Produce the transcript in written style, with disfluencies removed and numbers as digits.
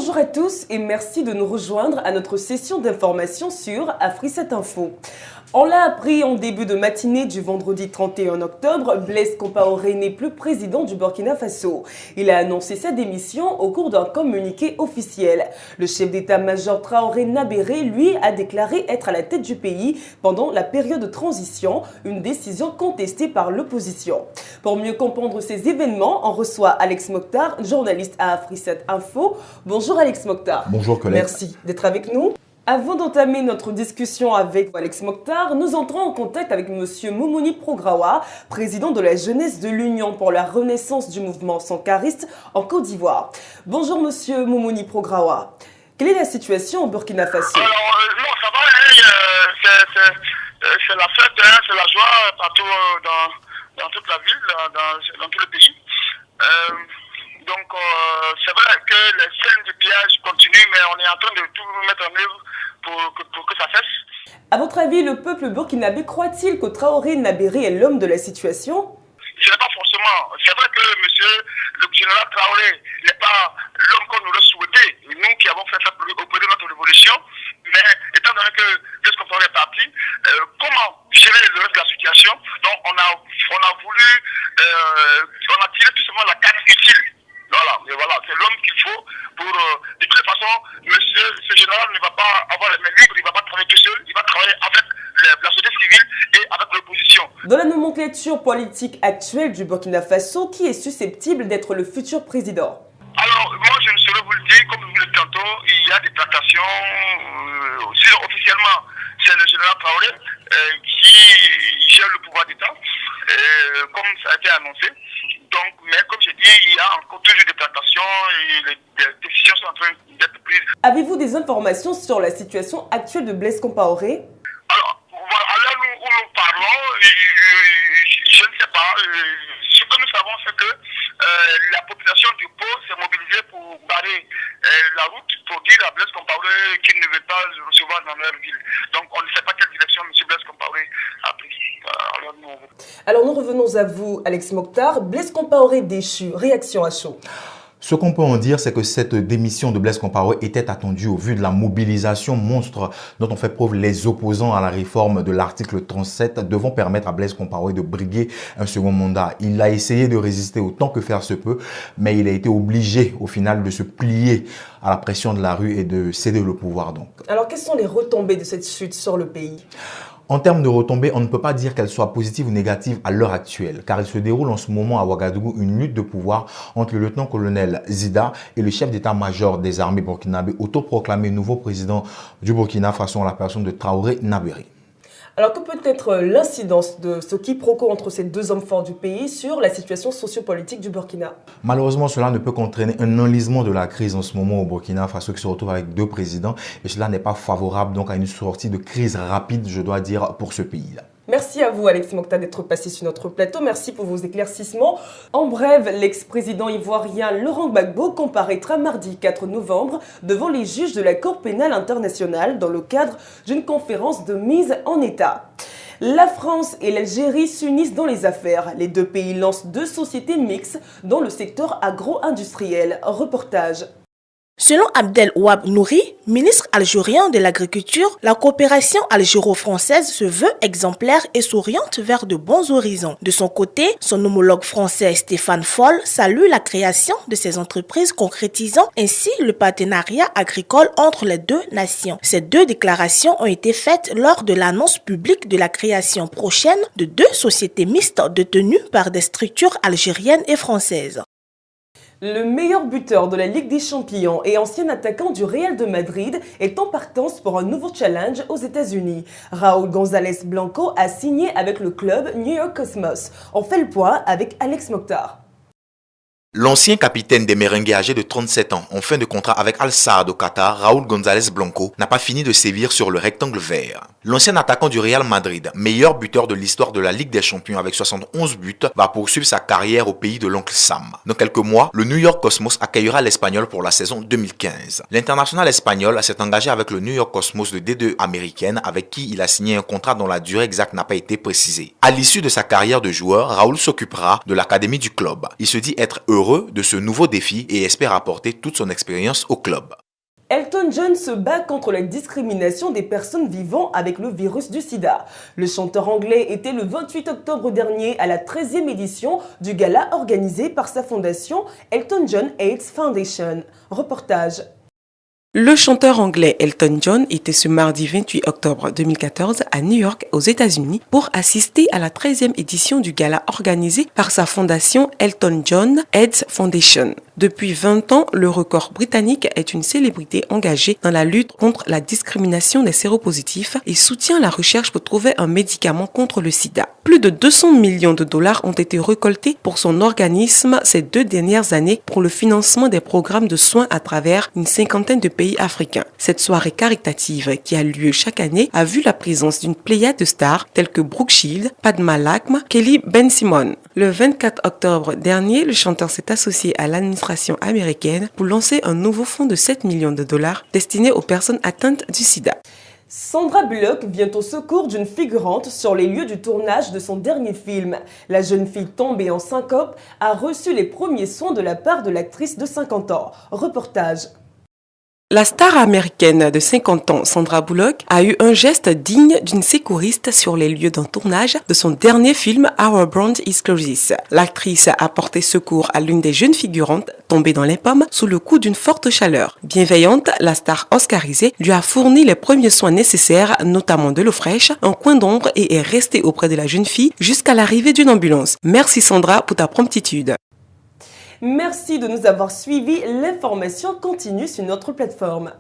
Bonjour à tous et merci de nous rejoindre à notre session d'information sur Afri7 Info. On l'a appris en début de matinée du vendredi 31 octobre, Blaise Compaoré n'est plus président du Burkina Faso. Il a annoncé sa démission au cours d'un communiqué officiel. Le chef d'état-major Traoré Nabéré, lui, a déclaré être à la tête du pays pendant la période de transition, une décision contestée par l'opposition. Pour mieux comprendre ces événements, on reçoit Alex Mokhtar, journaliste à Afri7 Info. Bonjour Alex Mokhtar. Bonjour collègue. Merci d'être avec nous. Avant d'entamer notre discussion avec Alex Mokhtar, nous entrons en contact avec M. Moumouni Prograwah, président de la jeunesse de l'Union pour la renaissance du mouvement sankariste en Côte d'Ivoire. Bonjour M. Moumouni Prograwah. Quelle est la situation au Burkina Faso? Alors, non, ça va, c'est la fête, c'est la joie partout dans toute la ville, dans tout le pays. Donc, c'est vrai que les scènes de pillage continuent, mais on est en train de tout mettre en œuvre pour que ça cesse. À votre avis, le peuple burkinabé croit-il que Traoré Nabéré est l'homme de la situation? Ce n'est pas forcément. C'est vrai que le général Traoré n'est pas l'homme qu'on nous l'a souhaité, nous qui avons fait ça pour opérer notre révolution, mais étant donné que Blaise Compaoré est parti, comment gérer le reste de la situation? Donc on a voulu, on a tiré tout simplement la carte utile. Voilà, mais voilà, c'est l'homme qu'il faut pour... de toute façon, ce général ne va pas avoir les mains libres, il ne va pas travailler tout seul, il va travailler avec la société civile et avec l'opposition. Dans la nomenclature politique actuelle du Burkina Faso, qui est susceptible d'être le futur président? Alors, moi je ne saurais vous le dire, comme vous le dites tantôt, il y a des tractations, officiellement c'est le général Traoré qui gère le pouvoir d'État, comme ça a été annoncé. Donc, mais comme je dis, il y a encore toujours des tractations et les décisions sont en train d'être prises. Avez-vous des informations sur la situation actuelle de Blaise Compaoré? Alors, voilà, à l'heure où nous parlons, je ne sais pas. Ce que nous savons, c'est que la population du Pau s'est mobilisée pour barrer la route pour dire à Blaise Compaoré qu'il ne veut pas le recevoir dans leur ville. Donc, on ne sait pas quelle direction M. Blaise Compaoré a pris. Alors nous revenons à vous, Alex Mokhtar. Blaise Compaoré déchu, réaction à chaud. Ce qu'on peut en dire, c'est que cette démission de Blaise Compaoré était attendue au vu de la mobilisation monstre dont ont fait preuve les opposants à la réforme de l'article 37 devant permettre à Blaise Compaoré de briguer un second mandat. Il a essayé de résister autant que faire se peut, mais il a été obligé au final de se plier à la pression de la rue et de céder le pouvoir donc. Alors quelles sont les retombées de cette chute sur le pays ? En termes de retombées, on ne peut pas dire qu'elles soient positives ou négatives à l'heure actuelle, car il se déroule en ce moment à Ouagadougou une lutte de pouvoir entre le lieutenant-colonel Zida et le chef d'état-major des armées burkinabé, autoproclamé nouveau président du Burkina Faso en la personne de Traoré Nabéré. Alors que peut être l'incidence de ce quiproquo entre ces deux hommes forts du pays sur la situation sociopolitique du Burkina? Malheureusement, cela ne peut qu'entraîner un enlisement de la crise en ce moment au Burkina Faso qui se retrouve avec deux présidents et cela n'est pas favorable donc à une sortie de crise rapide, je dois dire, pour ce pays-là. Merci à vous, Alex Mokhtar, d'être passé sur notre plateau. Merci pour vos éclaircissements. En bref, l'ex-président ivoirien Laurent Gbagbo comparaîtra mardi 4 novembre devant les juges de la Cour pénale internationale dans le cadre d'une conférence de mise en état. La France et l'Algérie s'unissent dans les affaires. Les deux pays lancent deux sociétés mixtes dans le secteur agro-industriel. Reportage. Selon Abdel Ouab Nouri, ministre algérien de l'Agriculture, la coopération algéro-française se veut exemplaire et s'oriente vers de bons horizons. De son côté, son homologue français Stéphane Foll salue la création de ces entreprises concrétisant ainsi le partenariat agricole entre les deux nations. Ces deux déclarations ont été faites lors de l'annonce publique de la création prochaine de deux sociétés mixtes détenues par des structures algériennes et françaises. Le meilleur buteur de la Ligue des Champions et ancien attaquant du Real de Madrid est en partance pour un nouveau challenge aux États-Unis. Raúl González Blanco a signé avec le club New York Cosmos. On fait le point avec Alex Mokhtar. L'ancien capitaine des Merengues âgé de 37 ans, en fin de contrat avec Al Sadd au Qatar, Raúl González Blanco, n'a pas fini de sévir sur le rectangle vert. L'ancien attaquant du Real Madrid, meilleur buteur de l'histoire de la Ligue des Champions avec 71 buts, va poursuivre sa carrière au pays de l'oncle Sam. Dans quelques mois, le New York Cosmos accueillera l'Espagnol pour la saison 2015. L'international espagnol s'est engagé avec le New York Cosmos de D2 américaine avec qui il a signé un contrat dont la durée exacte n'a pas été précisée. À l'issue de sa carrière de joueur, Raúl s'occupera de l'académie du club. Il se dit être heureux heureux de ce nouveau défi et espère apporter toute son expérience au club. Elton John se bat contre la discrimination des personnes vivant avec le virus du sida. Le chanteur anglais était le 28 octobre dernier à la 13e édition du gala organisé par sa fondation Elton John AIDS Foundation. Reportage. Le chanteur anglais Elton John était ce mardi 28 octobre 2014 à New York, aux États-Unis, pour assister à la 13e édition du gala organisé par sa fondation Elton John AIDS Foundation. Depuis 20 ans, le record britannique est une célébrité engagée dans la lutte contre la discrimination des séropositifs et soutient la recherche pour trouver un médicament contre le sida. Plus de 200 millions de dollars ont été récoltés pour son organisme ces 2 dernières années pour le financement des programmes de soins à travers une cinquantaine de pays africains. Cette soirée caritative qui a lieu chaque année a vu la présence d'une pléiade de stars telles que Brooke Shields, Padma Lakshmi, Kelly Ben Simon. Le 24 octobre dernier, le chanteur s'est associé à l'administration américaine pour lancer un nouveau fonds de 7 millions de dollars destiné aux personnes atteintes du sida. Sandra Bullock vient au secours d'une figurante sur les lieux du tournage de son dernier film. La jeune fille tombée en syncope a reçu les premiers soins de la part de l'actrice de 50 ans. Reportage. La star américaine de 50 ans, Sandra Bullock, a eu un geste digne d'une secouriste sur les lieux d'un tournage de son dernier film Our Brand is Closes. L'actrice a porté secours à l'une des jeunes figurantes tombée dans les pommes sous le coup d'une forte chaleur. Bienveillante, la star oscarisée lui a fourni les premiers soins nécessaires, notamment de l'eau fraîche, un coin d'ombre et est restée auprès de la jeune fille jusqu'à l'arrivée d'une ambulance. Merci Sandra pour ta promptitude. Merci de nous avoir suivis. L'information continue sur notre plateforme.